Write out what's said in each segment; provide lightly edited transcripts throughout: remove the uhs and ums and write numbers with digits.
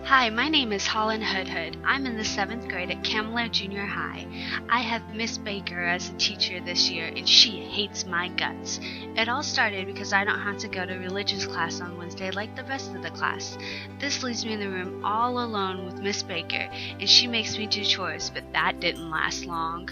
Hi, my name is Holland Hoodhood. I'm in the 7th grade at Camelo Junior High. I have Miss Baker as a teacher this year, and she hates my guts. It all started because I don't have to go to religious class on Wednesday like the rest of the class. This leaves me in the room all alone with Miss Baker, and she makes me do chores, but that didn't last long.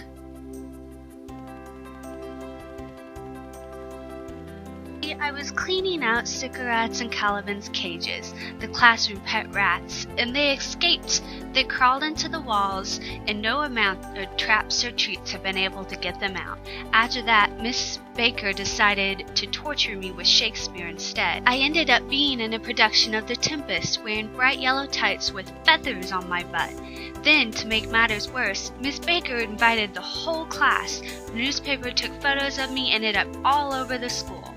I was cleaning out Sycorax and Caliban's cages, the classroom pet rats, and they escaped. They crawled into the walls, and no amount of traps or treats have been able to get them out. After that, Miss Baker decided to torture me with Shakespeare instead. I ended up being in a production of The Tempest, wearing bright yellow tights with feathers on my butt. Then, to make matters worse, Miss Baker invited the whole class. The newspaper took photos of me and ended up all over the school.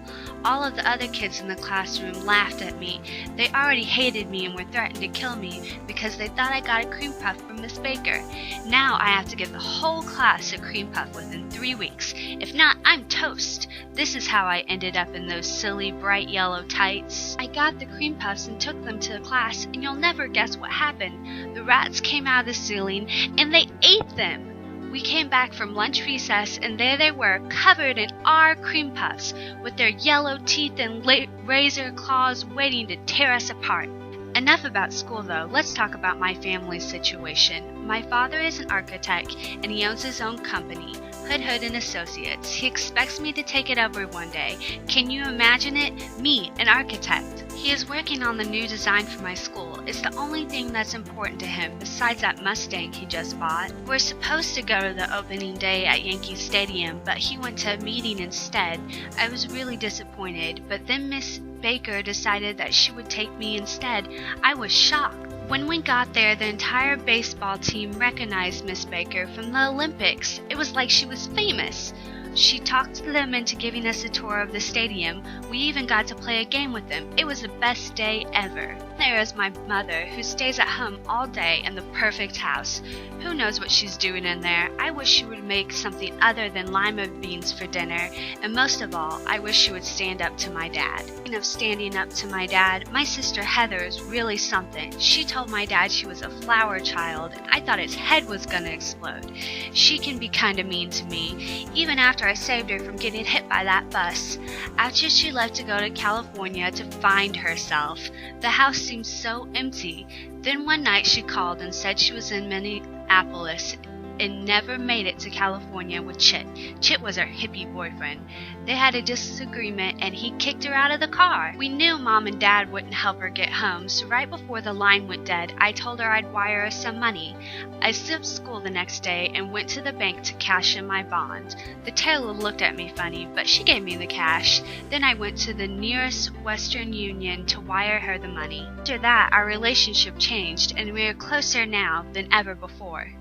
All of the other kids in the classroom laughed at me. They already hated me and were threatened to kill me because they thought I got a cream puff from Miss Baker. Now I have to give the whole class a cream puff within 3 weeks. If not, I'm toast. This is how I ended up in those silly bright yellow tights. I got the cream puffs and took them to the class, and you'll never guess what happened. The rats came out of the ceiling and they ate them. We came back from lunch recess, and there they were, covered in our cream puffs, with their yellow teeth and razor claws waiting to tear us apart. Enough about school, though. Let's talk about my family situation. My father is an architect, and he owns his own company, Hoodhood and Associates. He expects me to take it over one day. Can you imagine it? Me, an architect. He is working on the new design for my school. It's the only thing that's important to him, besides that Mustang he just bought. We're supposed to go to the opening day at Yankee Stadium, but he went to a meeting instead. I was really disappointed, but then Miss Baker decided that she would take me instead. I was shocked. When we got there, the entire baseball team recognized Miss Baker from the Olympics. It was like she was famous. She talked them into giving us a tour of the stadium. We even got to play a game with them. It was the best day ever. There is my mother, who stays at home all day in the perfect house. Who knows what she's doing in there? I wish she would make something other than lima beans for dinner. And most of all, I wish she would stand up to my dad. Speaking of standing up to my dad, my sister Heather is really something. She told my dad she was a flower child, and I thought his head was gonna explode. She can be kinda mean to me, even after I saved her from getting hit by that bus. After she left to go to California to find herself, the house seemed so empty. Then one night she called and said she was in Minneapolis and never made it to California with Chit. Chit was her hippie boyfriend. They had a disagreement and he kicked her out of the car. We knew Mom and Dad wouldn't help her get home, so right before the line went dead, I told her I'd wire her some money. I skipped school the next day and went to the bank to cash in my bond. The teller looked at me funny, but she gave me the cash. Then I went to the nearest Western Union to wire her the money. After that, our relationship changed, and we are closer now than ever before.